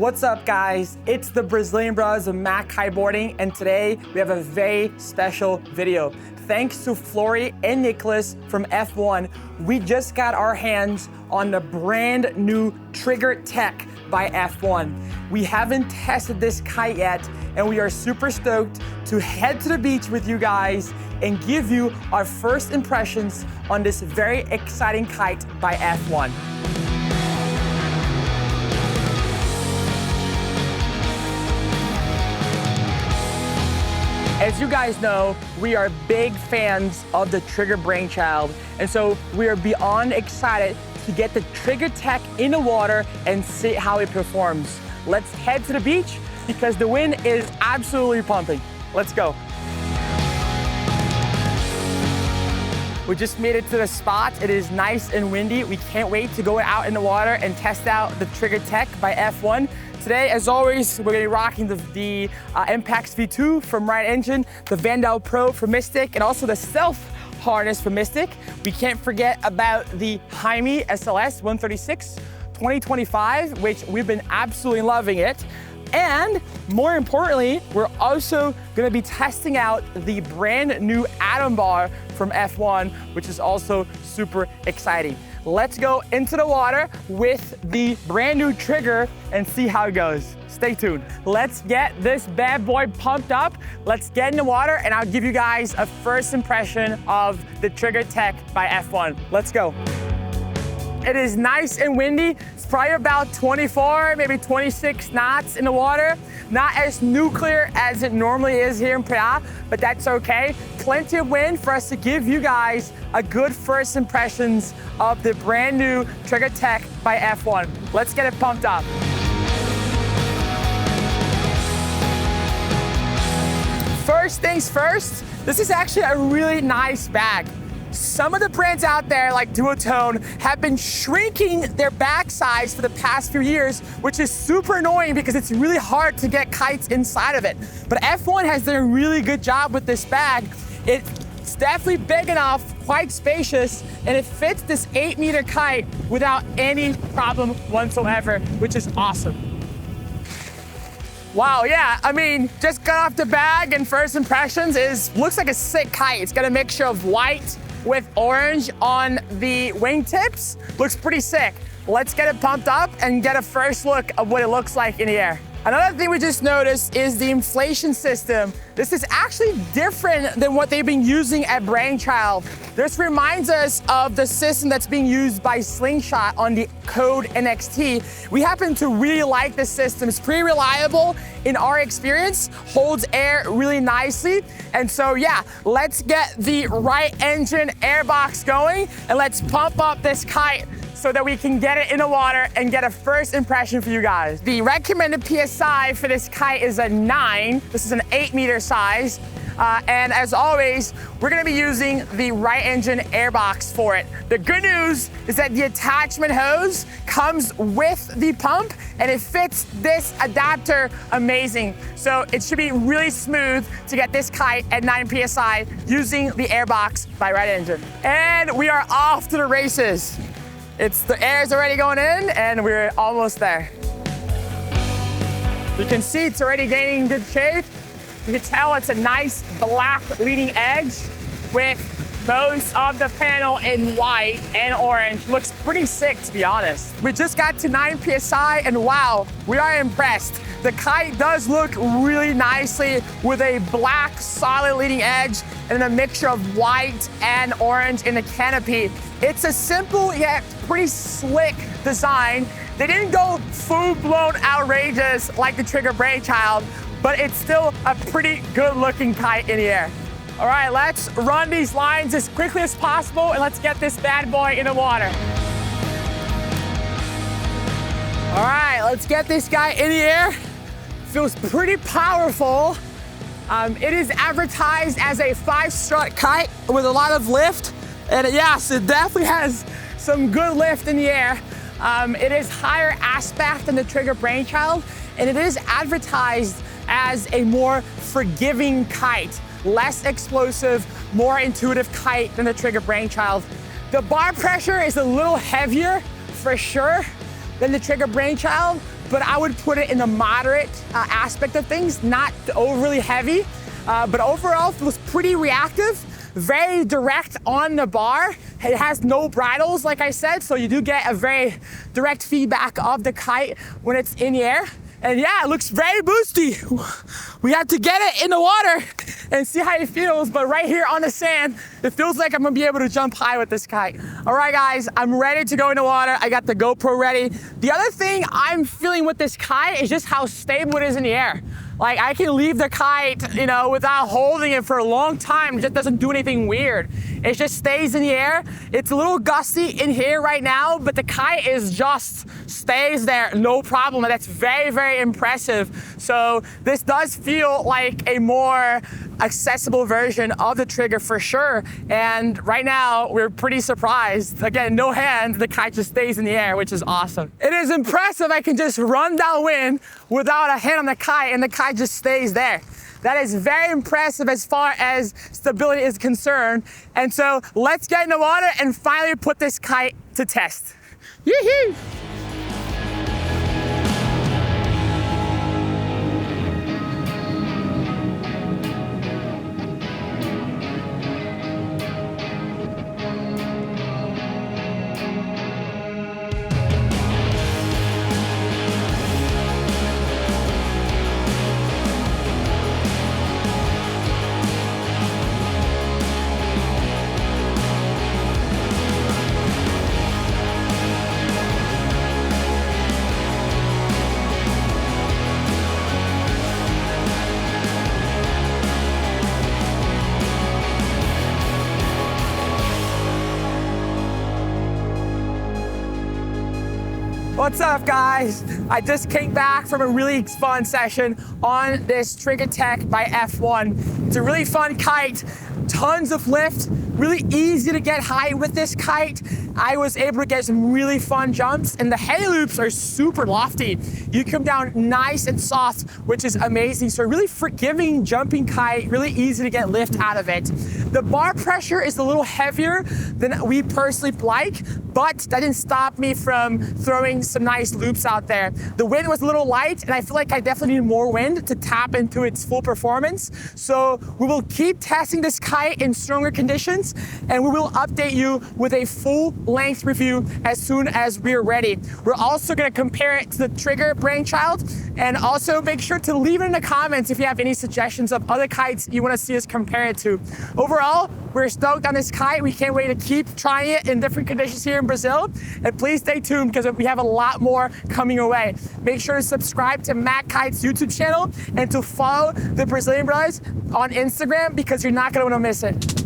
What's up, guys? It's the Brazilian brothers of MACkiteboarding, and today we have a very special video. Thanks to Florian and Nicholas from F-One, we just got our hands on the brand new Trigger TEC by F-One. We haven't tested this kite yet, and we are super stoked to head to the beach with you guys and give you our first impressions on this very exciting kite by F-One. As you guys know, we are big fans of the Trigger Brainchild, and so we are beyond excited to get the Trigger TEC in the water and see how it performs. Let's head to the beach because the wind is absolutely pumping. Let's go. We just made it to the spot. It is nice and windy. We can't wait to go out in the water and test out the Trigger TEC by F-One. Today, as always, we're gonna be rocking the MACkiteboarding V2 from Right Engine, the Vandal Pro from Mystic, and also the Stealth harness from Mystic. We can't forget about the Jaime SLS 136 2025, which we've been absolutely loving it. And more importantly, we're also gonna be testing out the brand new Atom Bar from F-One, which is also super exciting. Let's go into the water with the brand new Trigger and see how it goes. Stay tuned. Let's get this bad boy pumped up. Let's get in the water and I'll give you guys a first impression of the Trigger TEC by F-One. Let's go. It is nice and windy. It's probably about 24, maybe 26 knots in the water. Not as nuclear as it normally is here in Praia, but that's okay. Plenty of wind for us to give you guys a good first impressions of the brand new Trigger TEC by F-One. Let's get it pumped up. First things first, this is actually a really nice bag. Some of the brands out there, like Duotone, have been shrinking their bag size for the past few years, which is super annoying because it's really hard to get kites inside of it. But F-One has done a really good job with this bag. It's definitely big enough, quite spacious, and it fits this 8-meter kite without any problem whatsoever, which is awesome. Wow, yeah, I mean, just got off the bag and first impressions looks like a sick kite. It's got a mixture of white with orange on the wingtips. Looks pretty sick. Let's get it pumped up and get a first look of what it looks like in the air. Another thing we just noticed is the inflation system. This is actually different than what they've been using at Brainchild. This reminds us of the system that's being used by Slingshot on the Code NXT. We happen to really like this system. It's pretty reliable in our experience, holds air really nicely. And so yeah, let's get the Right Engine airbox going and let's pump up this kite so that we can get it in the water and get a first impression for you guys. The recommended PSI for this kite is a 9. This is an 8-meter size. And as always, we're gonna be using the Right Engine airbox for it. The good news is that the attachment hose comes with the pump and it fits this adapter amazing. So it should be really smooth to get this kite at 9 PSI using the airbox by Right Engine. And we are off to the races. The air's already going in and we're almost there. You can see it's already gaining good shape. You can tell it's a nice black leading edge with most of the panel in white and orange. Looks pretty sick, to be honest. We just got to 9 PSI and wow, we are impressed. The kite does look really nicely with a black solid leading edge and a mixture of white and orange in the canopy. It's a simple yet pretty slick design. They didn't go full-blown outrageous like the Trigger Brainchild, but it's still a pretty good-looking kite in the air. All right, let's run these lines as quickly as possible and let's get this bad boy in the water. All right, let's get this guy in the air. Feels pretty powerful. It is advertised as a 5-strut kite with a lot of lift. And yes, it definitely has some good lift in the air. It is higher aspect than the Trigger Brainchild, and it is advertised as a more forgiving kite, less explosive, more intuitive kite than the Trigger Brainchild. The bar pressure is a little heavier for sure than the Trigger Brainchild, but I would put it in the moderate aspect of things, not overly heavy. But overall, it was pretty reactive, very direct on the bar. It has no bridles, like I said, so you do get a very direct feedback of the kite when it's in the air. And yeah, it looks very boosty. We have to get it in the water and see how it feels, but right here on the sand, it feels like I'm gonna be able to jump high with this kite. All right, guys, I'm ready to go in the water. I got the GoPro ready. The other thing I'm feeling with this kite is just how stable it is in the air. Like, I can leave the kite, you know, without holding it for a long time. It just doesn't do anything weird. It just stays in the air. It's a little gusty in here right now, but the kite is just stays there, no problem. And that's very, very impressive. So this does feel like a more accessible version of the Trigger for sure. And right now, we're pretty surprised. Again, no hand, the kite just stays in the air, which is awesome. It is impressive I can just run downwind without a hand on the kite, and the kite just stays there. That is very impressive as far as stability is concerned. And so let's get in the water and finally put this kite to test. Yee-hee! What's up, guys? I just came back from a really fun session on this Trigger TEC by F-One. It's a really fun kite, tons of lift, really easy to get high with this kite. I was able to get some really fun jumps, and the hay loops are super lofty. You come down nice and soft, which is amazing. So a really forgiving jumping kite, really easy to get lift out of it. The bar pressure is a little heavier than we personally like, but that didn't stop me from throwing some nice loops out there. The wind was a little light, and I feel like I definitely need more wind to tap into its full performance. So we will keep testing this kite in stronger conditions, and we will update you with a full length review as soon as we're ready. We're also gonna compare it to the Trigger Brainchild, and also make sure to leave it in the comments if you have any suggestions of other kites you wanna see us compare it to. Overall, we're stoked on this kite. We can't wait to keep trying it in different conditions here in Brazil. And please stay tuned because we have a lot more coming your way. Make sure to subscribe to MACKite's YouTube channel and to follow the Brazilian Brothers on Instagram because you're not gonna wanna miss it.